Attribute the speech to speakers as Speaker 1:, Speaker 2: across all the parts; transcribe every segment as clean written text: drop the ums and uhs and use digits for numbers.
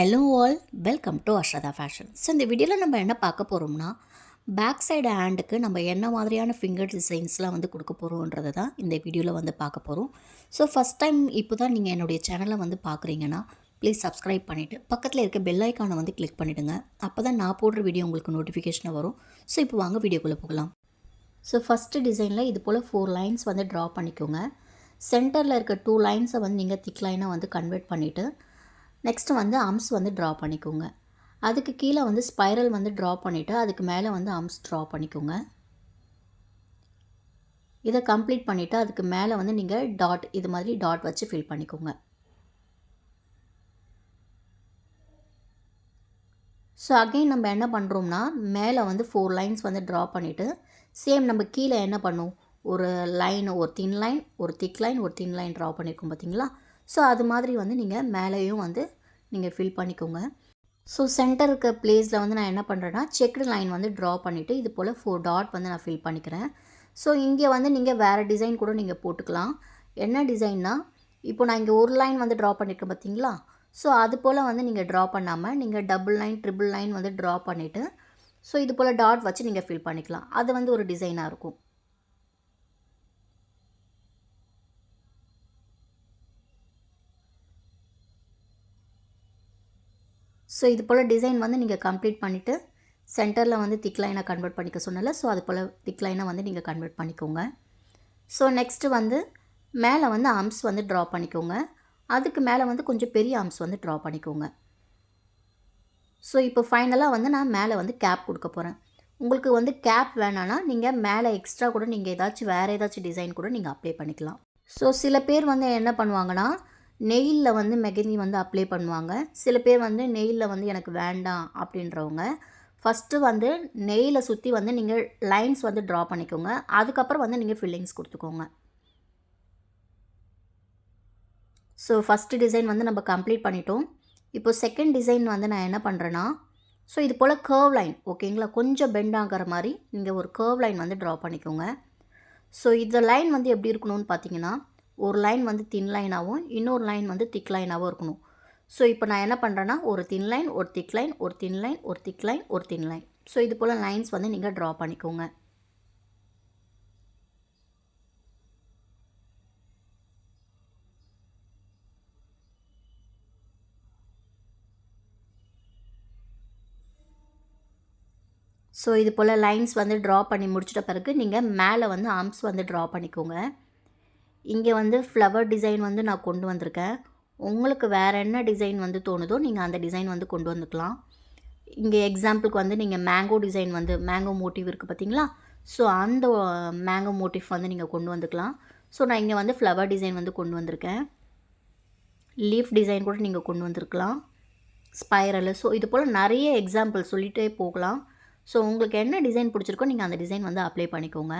Speaker 1: Hello all, welcome to Ashrata fashion. So இந்த வீடியோவில் நம்ம என்ன பார்க்க போகிறோம்னா, பேக் சைடு ஹேண்டுக்கு நம்ம என்ன மாதிரியான ஃபிங்கர் டிசைன்ஸ்லாம் வந்து கொடுக்க போகிறோன்றதை தான் இந்த வீடியோவில் வந்து பார்க்க போகிறோம். ஸோ ஃபஸ்ட் டைம் இப்போ தான் நீங்கள் என்னுடைய சேனலை வந்து பார்க்குறீங்கன்னா ப்ளீஸ் சப்ஸ்கிரைப் பண்ணிவிட்டு பக்கத்தில் இருக்க பெல் ஐக்கானை வந்து கிளிக் பண்ணிவிடுங்க. அப்போ தான் நான் போடுற வீடியோ உங்களுக்கு நோட்டிஃபிகேஷனாக வரும். ஸோ இப்போ வாங்க வீடியோக்குள்ளே போகலாம். ஸோ ஃபஸ்ட்டு டிசைனில் இது போல் 4 லைன்ஸ் வந்து ட்ரா பண்ணிக்கோங்க. சென்டரில் இருக்க 2 லைன்ஸை வந்து நீங்கள் திக் லைனாக வந்து கன்வெர்ட் பண்ணிவிட்டு நெக்ஸ்ட்டு வந்து அம்ஸ் வந்து ட்ரா பண்ணிக்கோங்க. அதுக்கு கீழே வந்து ஸ்பைரல் வந்து ட்ரா பண்ணிவிட்டு அதுக்கு மேலே வந்து அம்ஸ் ட்ரா பண்ணிக்கோங்க. இதை கம்ப்ளீட் பண்ணிவிட்டு அதுக்கு மேலே வந்து நீங்கள் டாட் இது மாதிரி டாட் வச்சு ஃபில் பண்ணிக்கோங்க. ஸோ அகெயின் நம்ம என்ன பண்ணுறோம்னா, மேலே வந்து 4 லைன்ஸ் வந்து ட்ரா பண்ணிவிட்டு சேம் நம்ம கீழே என்ன பண்ணும், ஒரு லைன், ஒரு தின் லைன், ஒரு திக் லைன், ஒரு தின் லைன் ட்ரா பண்ணியிருக்கோம் பார்த்தீங்களா. ஸோ அது மாதிரி வந்து நீங்கள் மேலேயும் வந்து நீங்கள் ஃபில் பண்ணிக்கோங்க. ஸோ சென்டர் இருக்க பிளேஸில் வந்து நான் என்ன பண்ணுறேன்னா, செக்டு லைன் வந்து ட்ரா பண்ணிவிட்டு இது போல் 4 டாட் வந்து நான் ஃபில் பண்ணிக்கிறேன். ஸோ இங்கே வந்து நீங்கள் வேறு டிசைன் கூட நீங்கள் போட்டுக்கலாம். என்ன டிசைன்னா, இப்போ நான் இங்கே ஒரு லைன் வந்து ட்ரா பண்ணியிருக்கேன் பார்த்தீங்களா. ஸோ அது போல் வந்து நீங்கள் ட்ரா பண்ணாமல் நீங்கள் டபுள் லைன், ட்ரிபிள் லைன் வந்து ட்ரா பண்ணிவிட்டு ஸோ இது போல் டாட் வச்சு நீங்கள் ஃபில் பண்ணிக்கலாம். அது வந்து ஒரு டிசைனாக இருக்கும். ஸோ இது போல் டிசைன் வந்து நீங்கள் கம்ப்ளீட் பண்ணிவிட்டு சென்டரில் வந்து திக் லைனை கன்வெர்ட் பண்ணிக்க சொன்னல. ஸோ அது போல் திக் லைனை வந்து நீங்கள் கன்வெர்ட் பண்ணிக்கோங்க. ஸோ நெக்ஸ்ட்டு வந்து மேலே வந்து ஆர்ம்ஸ் வந்து ட்ரா பண்ணிக்கோங்க. அதுக்கு மேலே வந்து கொஞ்சம் பெரிய ஆர்ம்ஸ் வந்து ட்ரா பண்ணிக்கோங்க. ஸோ இப்போ ஃபைனலாக வந்து நான் மேலே வந்து கேப் கொடுக்க போகிறேன். உங்களுக்கு வந்து கேப் வேணான்னா நீங்கள் மேலே எக்ஸ்ட்ரா கூட நீங்கள் வேறு ஏதாச்சும் டிசைன் கூட நீங்கள் அப்ளை பண்ணிக்கலாம். ஸோ சில பேர் வந்து என்ன பண்ணுவாங்கன்னா, நெயிலில் வந்து மெஹந்தி வந்து அப்ளை பண்ணுவாங்க. சில பேர் வந்து நெயிலில் வந்து எனக்கு வேண்டாம் அப்படின்றவங்க ஃபஸ்ட்டு வந்து நெயிலை சுற்றி வந்து நீங்கள் லைன்ஸ் வந்து ட்ரா பண்ணிக்கோங்க. அதுக்கப்புறம் வந்து நீங்கள் ஃபில்லிங்ஸ் கொடுத்துக்கோங்க. ஸோ ஃபஸ்ட்டு டிசைன் வந்து நம்ம கம்ப்ளீட் பண்ணிட்டோம். இப்போ செகண்ட் டிசைன் வந்து நான் என்ன பண்ணுறேன்னா, ஸோ இது போல் கர்வ் லைன் ஓகேங்களா, கொஞ்சம் பெண்ட் ஆகிற மாதிரி நீங்கள் ஒரு கர்வ் லைன் வந்து ட்ரா பண்ணிக்கோங்க. ஸோ இந்த லைன் வந்து எப்படி இருக்கணும்னு பார்த்தீங்கன்னா, ஒரு லைன் வந்து தின் லைனாகவும் இன்னொரு லைன் வந்து திக் லைனாகவும் இருக்கணும். ஸோ இப்போ நான் என்ன பண்ணுறேன்னா, ஒரு தின் லைன், ஒரு திக் லைன், ஒரு தின் லைன், ஒரு திக் லைன், ஒரு தின் லைன். ஸோ இது போல் லைன்ஸ் வந்து நீங்கள் ட்ரா பண்ணிக்கோங்க. ஸோ இது போல் லைன்ஸ் வந்து ட்ரா பண்ணி முடிச்சிட்ட பிறகு நீங்கள் மேலே வந்து ஆர்ம்ஸ் வந்து ட்ரா பண்ணிக்கோங்க. இங்கே வந்து ஃப்ளவர் டிசைன் வந்து நான் கொண்டு வந்திருக்கேன். உங்களுக்கு வேறு என்ன டிசைன் வந்து தோணுதோ நீங்கள் அந்த டிசைன் வந்து கொண்டு வந்துக்கலாம். இங்கே எக்ஸாம்பிளுக்கு வந்து நீங்கள் மேங்கோ டிசைன் வந்து மேங்கோ மோட்டிவ் இருக்குது பார்த்தீங்களா. ஸோ அந்த மேங்கோ மோட்டிவ் வந்து நீங்கள் கொண்டு வந்துக்கலாம். ஸோ நான் இங்கே வந்து ஃப்ளவர் டிசைன் வந்து கொண்டு வந்திருக்கேன். லீஃப் டிசைன் கூட நீங்கள் கொண்டு வந்திருக்கலாம். ஸ்பைரலு. ஸோ இது போல் நிறைய எக்ஸாம்பிள் சொல்லிகிட்டே போகலாம். ஸோ உங்களுக்கு என்ன டிசைன் பிடிச்சிருக்கோ நீங்கள் அந்த டிசைன் வந்து அப்ளை பண்ணிக்கோங்க.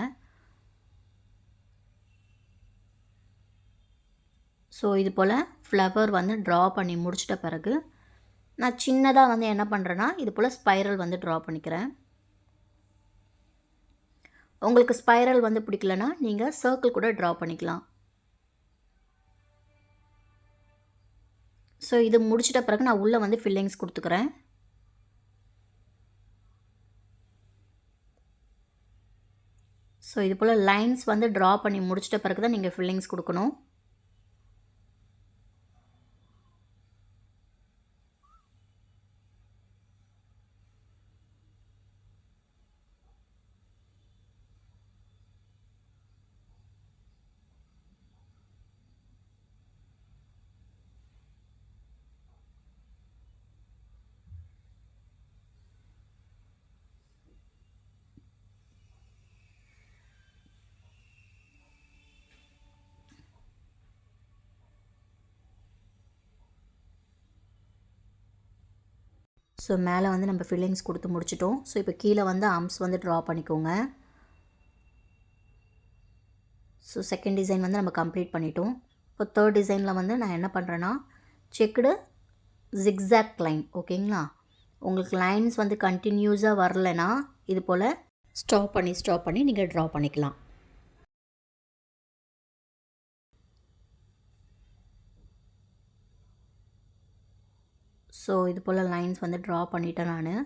Speaker 1: ஸோ இது போல் ஃப்ளவர் வந்து ட்ரா பண்ணி முடிச்சிட்ட பிறகு நான் சின்னதாக வந்து என்ன பண்ணுறேன்னா, இது போல் ஸ்பைரல் வந்து ட்ரா பண்ணிக்கிறேன். உங்களுக்கு ஸ்பைரல் வந்து பிடிக்கலனா நீங்கள் சர்க்கிள் கூட ட்ரா பண்ணிக்கலாம். ஸோ இது முடிச்சிட்ட பிறகு நான் உள்ளே வந்து ஃபில்லிங்ஸ் கொடுத்துக்கிறேன். ஸோ இது போல் லைன்ஸ் வந்து ட்ரா பண்ணி முடிச்சிட்ட பிறகு தான் நீங்கள் ஃபில்லிங்ஸ் கொடுக்கணும். ஸோ மேலே வந்து நம்ம ஃபில்லிங்ஸ் கொடுத்து முடிச்சிட்டோம். ஸோ இப்போ கீழே வந்து ஆர்ம்ஸ் வந்து ட்ரா பண்ணிக்கோங்க. ஸோ செகண்ட் டிசைன் வந்து நம்ம கம்ப்ளீட் பண்ணிட்டோம். இப்போ தேர்ட் டிசைனில் வந்து நான் என்ன பண்ணுறேன்னா, செக்குடு ஜிக்ஸாக் லைன் ஓகேங்களா. உங்களுக்கு லைன்ஸ் வந்து கண்டினியூஸாக வரலைன்னா இது போல் ஸ்டாப் பண்ணி நீங்கள் ட்ரா பண்ணிக்கலாம். ஸோ இது போல் லைன்ஸ் வந்து ட்ரா பண்ணிட்டேன் நான்.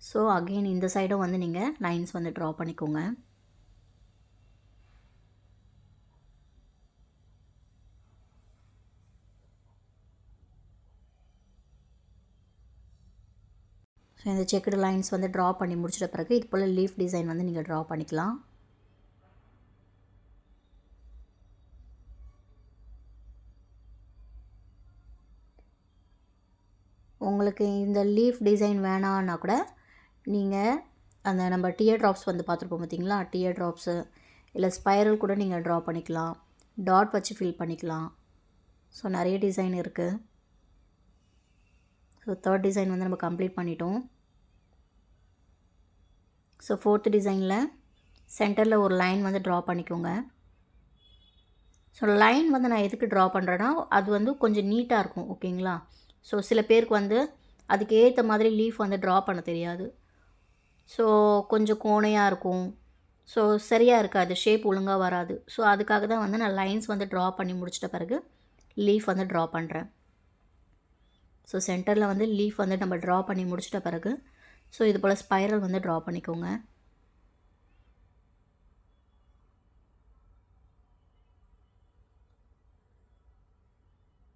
Speaker 1: ஸோ அகெயின் இந்த சைடும் வந்து நீங்கள் லைன்ஸ் வந்து ட்ரா பண்ணிக்கோங்க. ஸோ இந்த செக்குடு லைன்ஸ் வந்து ட்ரா பண்ணி முடிச்சிட்ட பிறகு இது போல் லீஃப் டிசைன் வந்து நீங்கள் ட்ரா பண்ணிக்கலாம். உங்களுக்கு இந்த லீஃப் டிசைன் வேணான்னா கூட நீங்கள் அந்த நம்ம டியர் ட்ராப்ஸ் வந்து பார்த்துருப்போம் பார்த்தீங்களா, டியர் ட்ராப்ஸு இல்லை ஸ்பைரல் கூட நீங்கள் ட்ரா பண்ணிக்கலாம், டாட் வச்சு ஃபில் பண்ணிக்கலாம். ஸோ நிறைய டிசைன் இருக்குது. ஸோ 3rd டிசைன் வந்து நம்ம கம்ப்ளீட் பண்ணிட்டோம். ஸோ 4th டிசைனில் சென்டரில் ஒரு லைன் வந்து ட்ரா பண்ணிக்கோங்க. ஸோ லைன் வந்து நான் எதுக்கு ட்ரா பண்ணுறேன்னா அது வந்து கொஞ்சம் நீட்டாக இருக்கும். ஓகேங்களா? ஸோ சில பேருக்கு வந்து அதுக்கு ஏற்ற மாதிரி லீஃப் வந்து ட்ரா பண்ண தெரியாது. ஸோ கொஞ்சம் கோணையாக இருக்கும். ஸோ சரியாக இருக்காது, ஷேப் ஒழுங்காக வராது. ஸோ அதுக்காக தான் வந்து நான் லைன்ஸ் வந்து ட்ரா பண்ணி முடிச்சிட்ட பிறகு லீஃப் வந்து ட்ரா பண்ணுறேன். ஸோ சென்டரில் வந்து லீஃப் வந்து நம்ம ட்ரா பண்ணி முடிச்சிட்ட பிறகு ஸோ இது போல் ஸ்பைரல் வந்து ட்ரா பண்ணிக்கோங்க.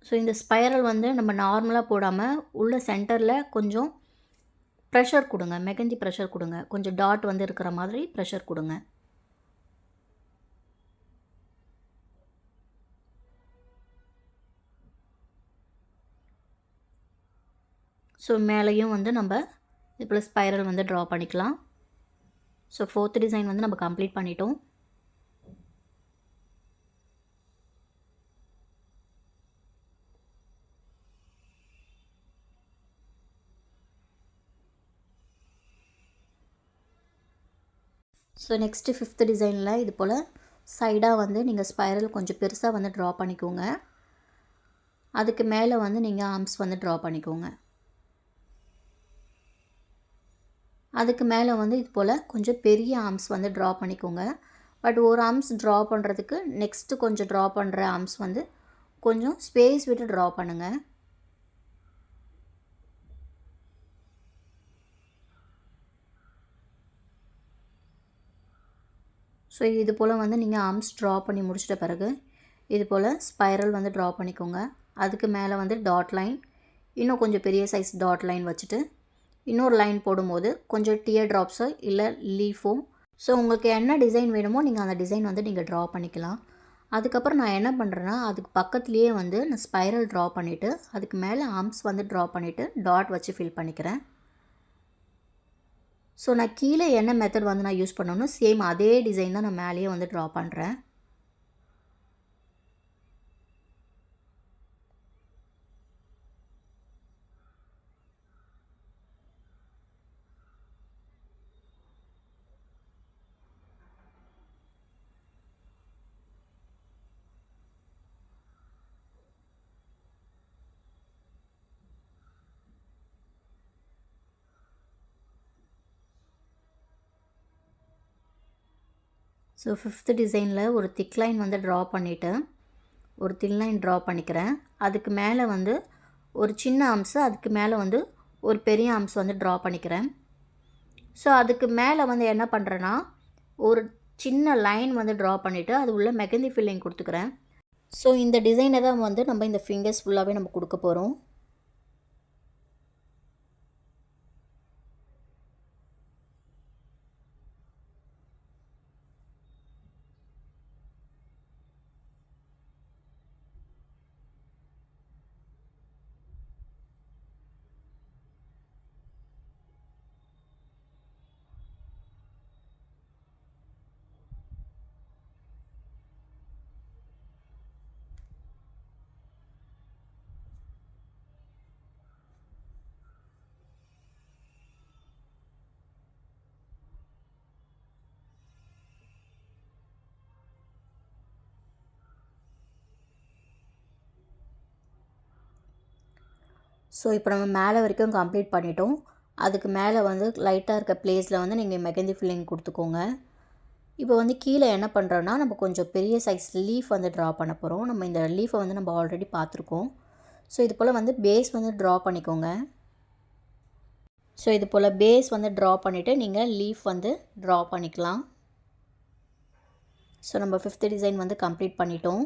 Speaker 1: ஸோ இந்த ஸ்பைரல் வந்து நம்ம நார்மலாக போடாமல் உள்ள சென்டரில் கொஞ்சம் ப்ரெஷர் கொடுங்க, மெகந்தி ப்ரெஷர் கொடுங்க. கொஞ்சம் டாட் வந்து இருக்கிற மாதிரி ப்ரெஷர் கொடுங்க. ஸோ மேலேயும் வந்து நம்ம இது போல் ஸ்பைரல் வந்து ட்ரா பண்ணிக்கலாம். ஸோ 4th டிசைன் வந்து நம்ம கம்ப்ளீட் பண்ணிட்டோம். ஸோ நெக்ஸ்ட்டு 5th டிசைனில் இது போல் சைடாக வந்து நீங்கள் ஸ்பைரல் கொஞ்சம் பெருசாக வந்து ட்ரா பண்ணிக்கோங்க. அதுக்கு மேலே வந்து நீங்கள் ஆர்ம்ஸ் வந்து ட்ரா பண்ணிக்கோங்க. அதுக்கு மேலே வந்து இது போல் கொஞ்சம் பெரிய ஆர்ம்ஸ் வந்து ட்ரா பண்ணிக்கோங்க. பட் ஒரு ஆர்ம்ஸ் ட்ரா பண்ணுறதுக்கு நெக்ஸ்ட்டு கொஞ்சம் ட்ரா பண்ணுற ஆர்ம்ஸ் வந்து கொஞ்சம் ஸ்பேஸ் விட்டு ட்ரா பண்ணுங்கள். ஸோ இது போல் வந்து நீங்கள் ஆர்ம்ஸ் ட்ரா பண்ணி முடிச்சிட்ட பிறகு இது போல் ஸ்பைரல் வந்து ட்ரா பண்ணிக்கோங்க. அதுக்கு மேலே வந்து டாட் லைன், இன்னும் கொஞ்சம் பெரிய சைஸ் டாட் லைன் வச்சுட்டு இன்னொரு லைன் போடும்போது கொஞ்சம் டியர் ட்ராப்ஸோ இல்லை லீஃபோ, ஸோ உங்களுக்கு என்ன டிசைன் வேணுமோ நீங்கள் அந்த டிசைன் வந்து நீங்கள் ட்ரா பண்ணிக்கலாம். அதுக்கப்புறம் நான் என்ன பண்ணுறேன்னா அதுக்கு பக்கத்துலேயே வந்து நான் ஸ்பைரல் ட்ரா பண்ணிவிட்டு அதுக்கு மேலே ஆர்ம்ஸ் வந்து ட்ரா பண்ணிவிட்டு டாட் வச்சு ஃபில் பண்ணிக்கிறேன். ஸோ நான் கீழே என்ன மெத்தட் வந்து நான் யூஸ் பண்ணணும் சேம் அதே டிசைன் தான் நான் மேலேயே வந்து ட்ரா பண்ணுறேன். ஸோ 5th டிசைனில் ஒரு திக் லைன் வந்து ட்ரா பண்ணிவிட்டு ஒரு தின் லைன் ட்ரா பண்ணிக்கிறேன். அதுக்கு மேலே வந்து ஒரு சின்ன ஆர்ம்ஸு, அதுக்கு மேலே வந்து ஒரு பெரிய ஆர்ம்ஸ் வந்து ட்ரா பண்ணிக்கிறேன். ஸோ அதுக்கு மேலே வந்து என்ன பண்ணுறேன்னா ஒரு சின்ன லைன் வந்து ட்ரா பண்ணிவிட்டு அது உள்ள மெகந்தி ஃபில்லிங் கொடுத்துக்கிறேன். ஸோ இந்த டிசைனை தான் வந்து நம்ம இந்த ஃபிங்கர்ஸ் ஃபுல்லாகவே நம்ம கொடுக்க போகிறோம். ஸோ இப்போ நம்ம மேலே வரைக்கும் கம்ப்ளீட் பண்ணிட்டோம். அதுக்கு மேலே வந்து லைட்டாக இருக்க பிளேஸில் வந்து நீங்கள் மெகந்தி ஃபில்லிங் கொடுத்துக்கோங்க. இப்போ வந்து கீழே என்ன பண்ணுறோன்னா நம்ம கொஞ்சம் பெரிய சைஸ் லீஃப் வந்து ட்ரா பண்ண போகிறோம். நம்ம இந்த லீஃபை வந்து நம்ம ஆல்ரெடி பார்த்துருக்கோம். ஸோ இது போல் வந்து பேஸ் வந்து ட்ரா பண்ணிக்கோங்க. ஸோ இது போல் பேஸ் வந்து ட்ரா பண்ணிவிட்டு நீங்கள் லீஃப் வந்து ட்ரா பண்ணிக்கலாம். ஸோ நம்ம 5th டிசைன் வந்து கம்ப்ளீட் பண்ணிட்டோம்.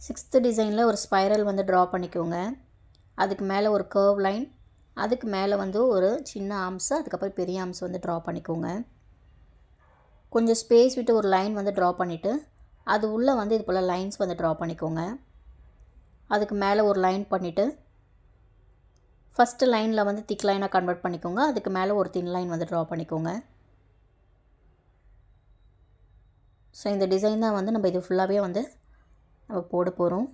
Speaker 1: சிக்ஸ்த்து டிசைனில் ஒரு ஸ்பைரல் வந்து ட்ரா பண்ணிக்கோங்க. அதுக்கு மேலே ஒரு கர்வ் லைன், அதுக்கு மேலே வந்து ஒரு சின்ன ஆர்ம்ஸு, அதுக்கப்புறம் பெரிய ஆர்ம்ஸ் வந்து ட்ரா பண்ணிக்கோங்க. கொஞ்சம் ஸ்பேஸ் விட்டு ஒரு லைன் வந்து ட்ரா பண்ணிவிட்டு அது உள்ளே வந்து இது போல் லைன்ஸ் வந்து ட்ரா பண்ணிக்கோங்க. அதுக்கு மேலே ஒரு லைன் பண்ணிவிட்டு ஃபஸ்ட்டு லைனில் வந்து திக் லைனாக கன்வெர்ட் பண்ணிக்கோங்க. அதுக்கு மேலே ஒரு தின் லைன் வந்து ட்ரா பண்ணிக்கோங்க. ஸோ இந்த டிசைன் தான் வந்து நம்ம இது ஃபுல்லாகவே வந்து நம்ம போட போகிறோம்.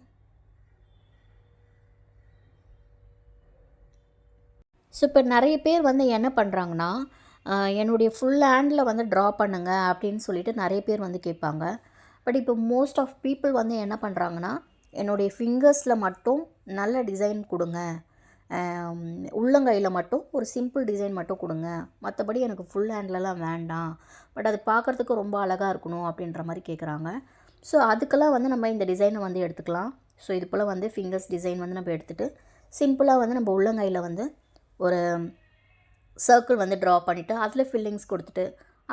Speaker 1: ஸோ இப்போ நிறைய பேர் வந்து என்ன பண்ணுறாங்கன்னா, என்னுடைய ஃபுல் ஹேண்டில் வந்து ட்ரா பண்ணுங்க அப்படின்னு சொல்லிட்டு நிறைய பேர் வந்து கேட்பாங்க. பட் இப்போ மோஸ்ட் ஆஃப் பீப்புள் வந்து என்ன பண்ணுறாங்கன்னா, என்னுடைய ஃபிங்கர்ஸில் மட்டும் நல்ல டிசைன் கொடுங்க, உள்ளங்கையில் மட்டும் ஒரு சிம்பிள் டிசைன் மட்டும் கொடுங்க, மற்றபடி எனக்கு ஃபுல் ஹேண்ட்லலாம் வேண்டாம், பட் அது பார்க்குறதுக்கு ரொம்ப அழகாக இருக்கணும் அப்படின்ற மாதிரி கேட்குறாங்க. ஸோ அதுக்கெல்லாம் வந்து நம்ம இந்த டிசைனை வந்து எடுத்துக்கலாம். ஸோ இது போல் வந்து ஃபிங்கர்ஸ் டிசைன் வந்து நம்ம எடுத்துகிட்டு சிம்பிளாக வந்து நம்ம உள்ளங்கையில் வந்து ஒரு சர்க்கிள் வந்து ட்ரா பண்ணிவிட்டு அதில் ஃபில்லிங்ஸ் கொடுத்துட்டு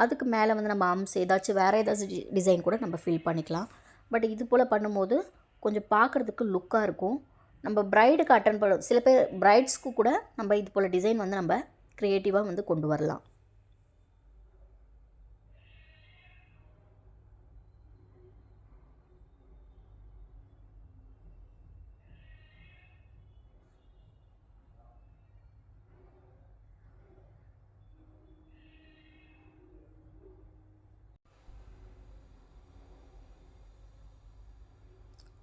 Speaker 1: அதுக்கு மேலே வந்து நம்ம ஆர்ம்ஸ் ஏதாச்சும் வேறு ஏதாச்சும் டிசைன் கூட நம்ம ஃபில் பண்ணிக்கலாம். பட் இது போல் பண்ணும்போது கொஞ்சம் பார்க்குறதுக்கு லுக்காக இருக்கும். நம்ம ப்ரைடுக்கு அட்டன் பண்ண சில பேர் ப்ரைட்ஸ்க்கு கூட நம்ம இது போல் டிசைன் வந்து நம்ம க்ரியேட்டிவாக வந்து கொண்டு வரலாம்.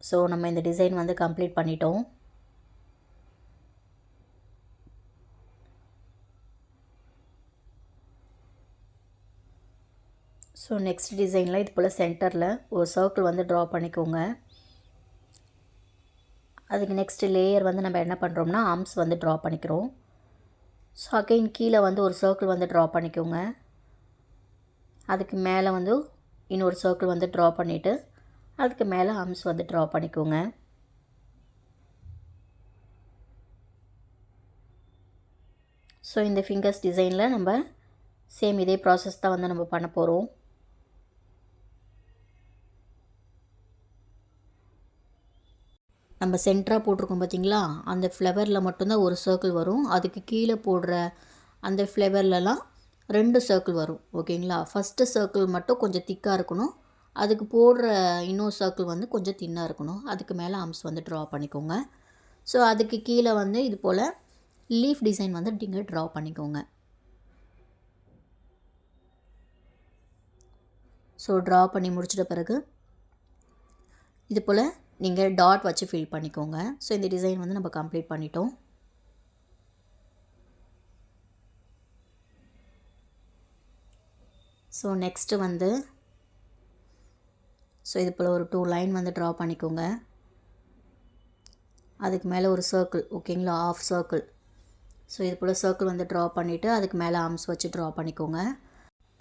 Speaker 1: ஸோ நம்ம இந்த டிசைன் வந்து கம்ப்ளீட் பண்ணிட்டோம். ஸோ நெக்ஸ்ட் டிசைனில் இது போல் சென்டரில் ஒரு சர்க்கிள் வந்து ட்ரா பண்ணிக்கோங்க. அதுக்கு நெக்ஸ்ட்டு லேயர் வந்து நம்ம என்ன பண்ணுறோம்னா ஆர்ம்ஸ் வந்து ட்ரா பண்ணிக்கிறோம். ஸோ அகைன் கீழே வந்து ஒரு சர்க்கிள் வந்து ட்ரா பண்ணிக்கோங்க. அதுக்கு மேலே வந்து இன்னொரு சர்க்கிள் வந்து ட்ரா பண்ணிவிட்டு அதுக்கு மேலே ஆர்ம்ஸ் வந்து ட்ரா பண்ணிக்கோங்க. ஸோ இந்த ஃபிங்கர்ஸ் டிசைனில் நம்ம சேம் இதே ப்ராசஸ் தான் வந்து நம்ம பண்ண போகிறோம். நம்ம சென்டராக போட்டிருக்கோம் பார்த்திங்களா, அந்த ஃப்ளவரில் மட்டும்தான் ஒரு சர்க்கிள் வரும். அதுக்கு கீழே போடுற அந்த ஃப்ளவர்லலாம் 2 சர்க்கிள் வரும். ஓகேங்களா, ஃபஸ்ட்டு சர்க்கிள் மட்டும் கொஞ்சம் திக்காக இருக்கணும், அதுக்கு போடுற இன்னொரு சர்க்கிள் வந்து கொஞ்சம் தின்னாக இருக்கணும். அதுக்கு மேலே ஆர்ம்ஸ் வந்து ட்ரா பண்ணிக்கோங்க. ஸோ அதுக்கு கீழே வந்து இது போல் லீஃப் டிசைன் வந்து நீங்கள் ட்ரா பண்ணிக்கோங்க. ஸோ ட்ரா பண்ணி முடிச்சிட்ட பிறகு இது போல் நீங்கள் டாட் வச்சு ஃபில் பண்ணிக்கோங்க. ஸோ இந்த டிசைன் வந்து நம்ம கம்ப்ளீட் பண்ணிட்டோம். ஸோ நெக்ஸ்ட்டு வந்து இது போல் ஒரு 2 லைன் வந்து ட்ரா பண்ணிக்கோங்க. அதுக்கு மேலே ஒரு சர்க்கிள், ஓகேங்களா, ஆஃப் சர்க்கிள். ஸோ இது போல் சர்க்கிள் வந்து ட்ரா பண்ணிவிட்டு அதுக்கு மேலே ஆர்ம்ஸ் வச்சு ட்ரா பண்ணிக்கோங்க.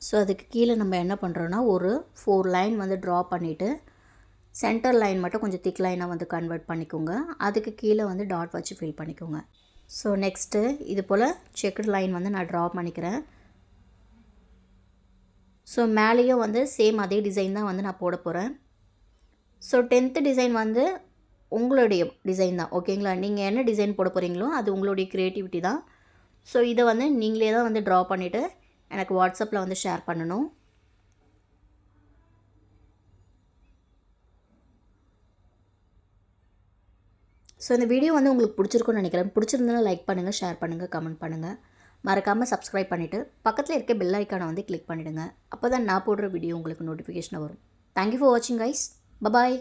Speaker 1: ஸோ அதுக்கு கீழே நம்ம என்ன பண்ணுறோன்னா ஒரு 4 லைன் வந்து ட்ரா பண்ணிவிட்டு சென்டர் லைன் மட்டும் கொஞ்சம் திக் லைனாக வந்து கன்வெர்ட் பண்ணிக்கோங்க. அதுக்கு கீழே வந்து டாட் வச்சு ஃபில் பண்ணிக்கோங்க. ஸோ நெக்ஸ்ட்டு இது போல் செக்குடு லைன் வந்து நான் ட்ரா பண்ணிக்கிறேன். ஸோ மேலேயும் வந்து சேம் அதே டிசைன் தான் வந்து நான் போட போகிறேன். ஸோ 10th டிசைன் வந்து உங்களுடைய டிசைன் தான், ஓகேங்களா. நீங்கள் என்ன டிசைன் போட போகிறீங்களோ அது உங்களுடைய க்ரியேட்டிவிட்டி தான். ஸோ இதை வந்து நீங்களே தான் வந்து ட்ரா பண்ணிவிட்டு எனக்கு வாட்ஸ்அப்பில் வந்து ஷேர் பண்ணணும். ஸோ இந்த வீடியோ வந்து உங்களுக்கு பிடிச்சிருக்குன்னு நினைக்கிறேன். பிடிச்சிருந்தாலும் லைக் பண்ணுங்கள், ஷேர் பண்ணுங்கள், கமெண்ட் பண்ணுங்கள். மறக்காமல் சப்ஸ்கிரைப் பண்ணிவிட்டு பக்கத்தில் இருக்க பெல் ஐக்கானை வந்து கிளிக் பண்ணிவிடுங்க. அப்போ தான் நான் போடுற வீடியோ உங்களுக்கு நோட்டிஃபிகேஷன் வரும். தேங்க்யூ ஃபார் வாட்சிங் கைஸ். பபாய்.